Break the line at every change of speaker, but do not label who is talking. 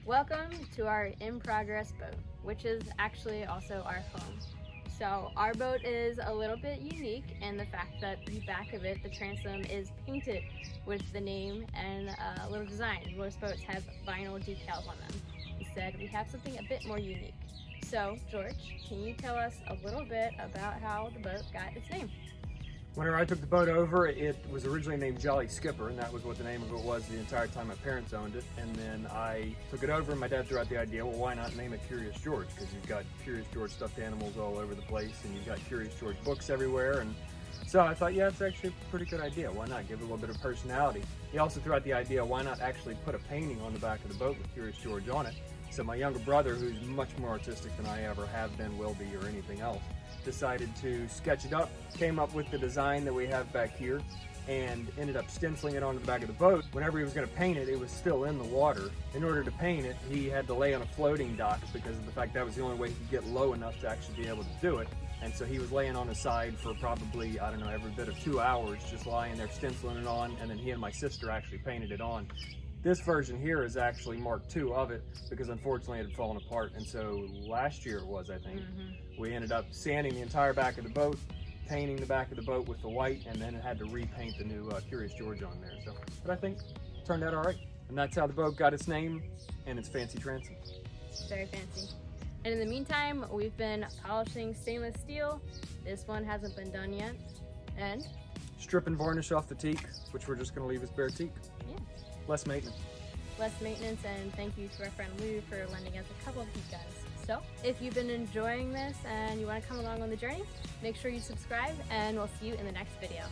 Welcome to our in-progress boat, which is actually also our home. So our boat is a little bit unique in the fact that the back of it, the transom, is painted with the name and a little design. Most boats have vinyl decals on them. Instead, we have something a bit more unique. So, George, can you tell us a little bit about how the boat got its name?
Whenever I took the boat over, it was originally named Jolly Skipper, and that was what the name of it was the entire time my parents owned it. And then I took it over, and my dad threw out the idea, well, why not name it Curious George? Because you've got Curious George stuffed animals all over the place, and you've got Curious George books everywhere. And so I thought, yeah, it's actually a pretty good idea. Why not give it a little bit of personality? He also threw out the idea, why not actually put a painting on the back of the boat with Curious George on it? So my younger brother, who's much more artistic than I ever have been, will be, or anything else, decided to sketch it up, came up with the design that we have back here, and ended up stenciling it onto the back of the boat. Whenever he was going to paint it, it was still in the water. In order to paint it, he had to lay on a floating dock because of the fact that was the only way he could get low enough to actually be able to do it. And so he was laying on his side for probably, I don't know, every bit of 2 hours, just lying there stenciling it on, and then he and my sister actually painted it on. This version here is actually Mark II of it because unfortunately it had fallen apart, and so last year it was, I think, we ended up sanding the entire back of the boat, painting the back of the boat with the white, and then it had to repaint the new Curious George on there. So, but I think it turned out all right. And that's how the boat got its name and its fancy transom.
Very fancy. And in the meantime, we've been polishing stainless steel. This one hasn't been done yet. And
Strip and varnish off the teak, which we're just going to leave as bare teak.
yeah,
Less maintenance.
less maintenance, and thank you to our friend Lou for lending us a couple of heat guns. So if you've been enjoying this and you want to come along on the journey, make sure you subscribe, and we'll see you in the next video.